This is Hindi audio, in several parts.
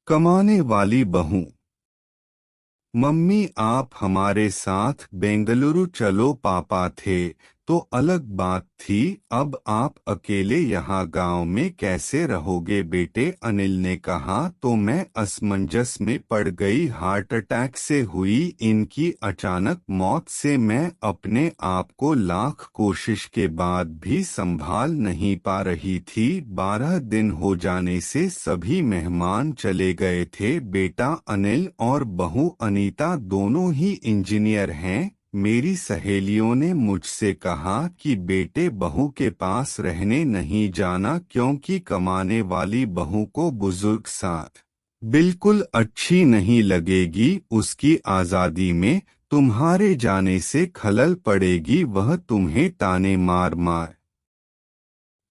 कमाने वाली बहू। मम्मी आप हमारे साथ बेंगलुरु चलो, पापा थे तो अलग बात थी, अब आप अकेले यहाँ गांव में कैसे रहोगे बेटे, अनिल ने कहा तो मैं असमंजस में पड़ गई। हार्ट अटैक से हुई इनकी अचानक मौत से मैं अपने आप को लाख कोशिश के बाद भी संभाल नहीं पा रही थी। 12 दिन हो जाने से सभी मेहमान चले गए थे। बेटा अनिल और बहू अनीता दोनों ही इंजीनियर हैं। मेरी सहेलियों ने मुझसे कहा कि बेटे बहू के पास रहने नहीं जाना, क्योंकि कमाने वाली बहू को बुजुर्ग साथ बिल्कुल अच्छी नहीं लगेगी, उसकी आज़ादी में तुम्हारे जाने से खलल पड़ेगी, वह तुम्हें ताने मार मार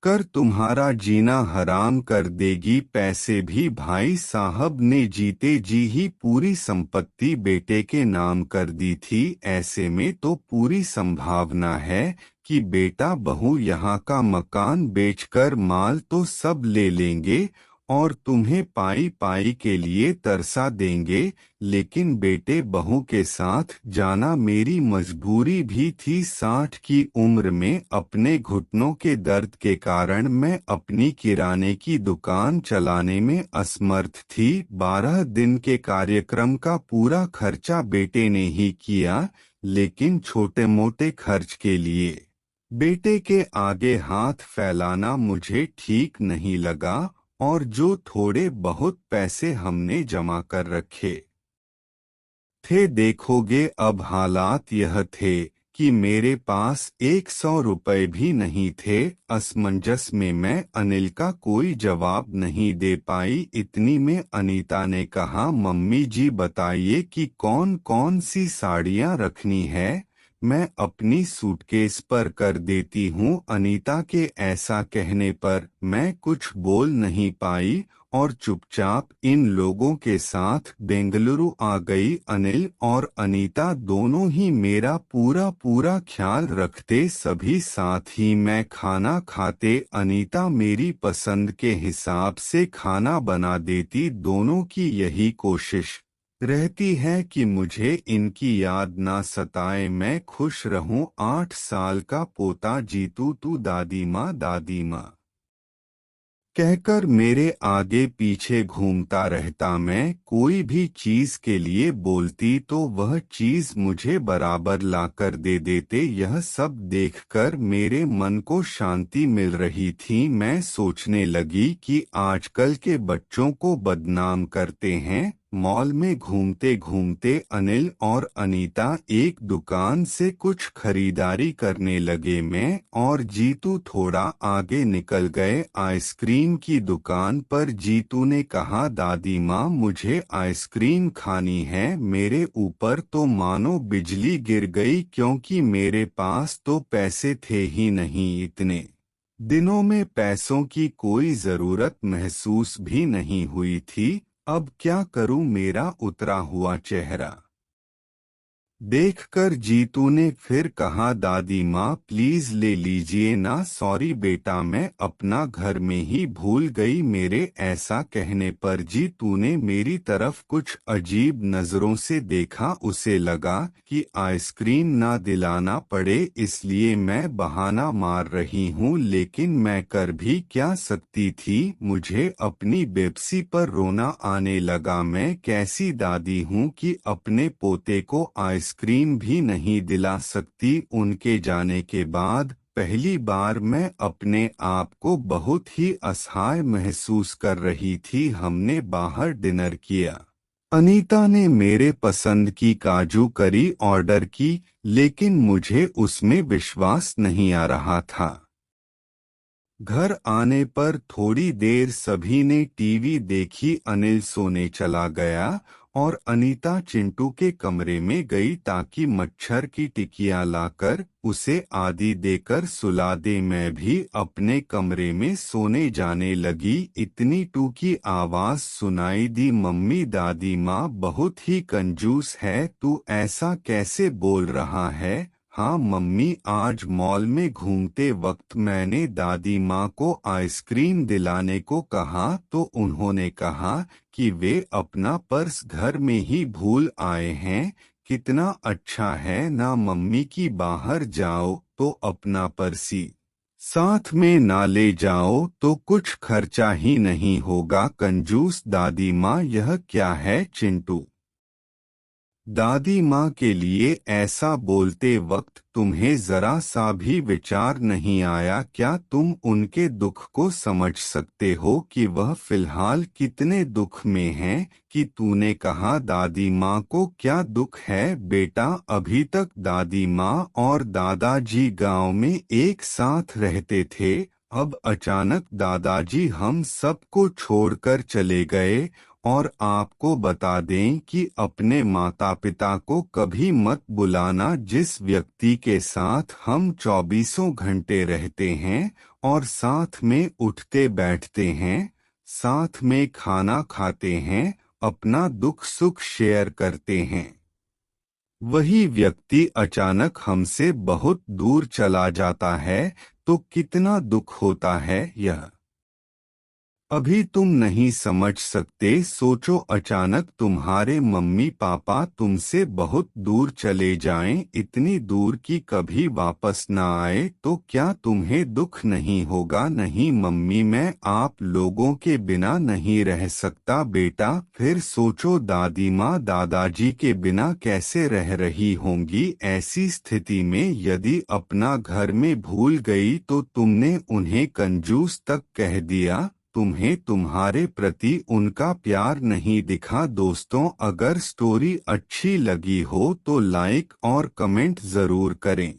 कर तुम्हारा जीना हराम कर देगी। पैसे भी भाई साहब ने जीते जी ही पूरी संपत्ति बेटे के नाम कर दी थी। ऐसे में तो पूरी संभावना है कि बेटा बहू यहाँ का मकान बेचकर माल तो सब ले लेंगे और तुम्हें पाई पाई के लिए तरसा देंगे। लेकिन बेटे बहू के साथ जाना मेरी मजबूरी भी थी। 60 की उम्र में अपने घुटनों के दर्द के कारण मैं अपनी किराने की दुकान चलाने में असमर्थ थी। 12 दिन के कार्यक्रम का पूरा खर्चा बेटे ने ही किया, लेकिन छोटे मोटे खर्च के लिए बेटे के आगे हाथ फैलाना मुझे ठीक नहीं लगा। और जो थोड़े बहुत पैसे हमने जमा कर रखे थे, देखोगे अब हालात यह थे कि मेरे पास 100 रुपए भी नहीं थे। असमंजस में मैं अनिल का कोई जवाब नहीं दे पाई। इतनी में अनीता ने कहा, मम्मी जी बताइए कि कौन कौन सी साड़ियाँ रखनी है, मैं अपनी सूटकेस पर कर देती हूँ। अनीता के ऐसा कहने पर मैं कुछ बोल नहीं पाई और चुपचाप इन लोगों के साथ बेंगलुरु आ गई। अनिल और अनीता दोनों ही मेरा पूरा पूरा ख्याल रखते, सभी साथ ही मैं खाना खाते। अनीता मेरी पसंद के हिसाब से खाना बना देती। दोनों की यही कोशिश रहती है कि मुझे इनकी याद ना सताए, मैं खुश रहूं। 8 साल का पोता जीतू तू दादी माँ कहकर मेरे आगे पीछे घूमता रहता। मैं कोई भी चीज के लिए बोलती तो वह चीज मुझे बराबर लाकर दे देते। यह सब देखकर मेरे मन को शांति मिल रही थी। मैं सोचने लगी कि आजकल के बच्चों को बदनाम करते हैं। मॉल में घूमते घूमते अनिल और अनीता एक दुकान से कुछ खरीदारी करने लगे। मैं और जीतू थोड़ा आगे निकल गए। आइसक्रीम की दुकान पर जीतू ने कहा, दादी माँ मुझे आइसक्रीम खानी है। मेरे ऊपर तो मानो बिजली गिर गई, क्योंकि मेरे पास तो पैसे थे ही नहीं। इतने दिनों में पैसों की कोई जरूरत महसूस भी नहीं हुई थी। अब क्या करूं, मेरा उतरा हुआ चेहरा देखकर जीतू ने फिर कहा, दादी माँ प्लीज ले लीजिए ना। सॉरी बेटा, मैं अपना घर में ही भूल गई। मेरे ऐसा कहने पर जीतू ने मेरी तरफ कुछ अजीब नजरों से देखा। उसे लगा कि आइसक्रीम ना दिलाना पड़े, इसलिए मैं बहाना मार रही हूँ। लेकिन मैं कर भी क्या सकती थी, मुझे अपनी बेबसी पर रोना आने लगा। मैं कैसी दादी हूँ कि अपने पोते को आइसक्रीम भी नहीं दिला सकती। उनके जाने के बाद पहली बार मैं अपने आप को बहुत ही असहाय महसूस कर रही थी। हमने बाहर डिनर किया। अनीता ने मेरे पसंद की काजू करी ऑर्डर की, लेकिन मुझे उसमें विश्वास नहीं आ रहा था। घर आने पर थोड़ी देर सभी ने टीवी देखी। अनिल सोने चला गया और अनीता चिंटू के कमरे में गई ताकि मच्छर की टिकिया लाकर उसे आदि देकर सुला दे। मैं भी अपने कमरे में सोने जाने लगी। इतनी टू की आवाज सुनाई दी, मम्मी दादी माँ बहुत ही कंजूस है, तू ऐसा कैसे बोल रहा है, हाँ मम्मी, आज मॉल में घूमते वक्त मैंने दादी माँ को आइसक्रीम दिलाने को कहा तो उन्होंने कहा कि वे अपना पर्स घर में ही भूल आए हैं। कितना अच्छा है ना मम्मी कि बाहर जाओ तो अपना पर्सी साथ में ना ले जाओ तो कुछ खर्चा ही नहीं होगा। कंजूस दादी माँ, यह क्या है चिंटू? दादी माँ के लिए ऐसा बोलते वक्त तुम्हें जरा सा भी विचार नहीं आया क्या? तुम उनके दुख को समझ सकते हो कि वह फिलहाल कितने दुख में हैं? कि तूने कहा दादी माँ को क्या दुख है बेटा? अभी तक दादी माँ और दादाजी गांव में एक साथ रहते थे, अब अचानक दादाजी हम सबको छोड़कर चले गए। और आपको बता दें कि अपने माता पिता को कभी मत बुलाना जिस व्यक्ति के साथ हम 24 घंटे रहते हैं और साथ में उठते बैठते हैं, साथ में खाना खाते हैं, अपना दुख सुख शेयर करते हैं। वही व्यक्ति अचानक हमसे बहुत दूर चला जाता है तो कितना दुख होता है यह अभी तुम नहीं समझ सकते। सोचो, अचानक तुम्हारे मम्मी पापा तुमसे बहुत दूर चले जाएं, इतनी दूर कि कभी वापस ना आए, तो क्या तुम्हें दुख नहीं होगा? नहीं मम्मी, मैं आप लोगों के बिना नहीं रह सकता बेटा। फिर सोचो, दादी माँ दादाजी के बिना कैसे रह रही होंगी? ऐसी स्थिति में यदि अपना घर में भूल गई तो तुमने उन्हें कंजूस तक कह दिया, तुम्हें तुम्हारे प्रति उनका प्यार नहीं दिखा। दोस्तों, अगर स्टोरी अच्छी लगी हो तो लाइक और कमेंट जरूर करें।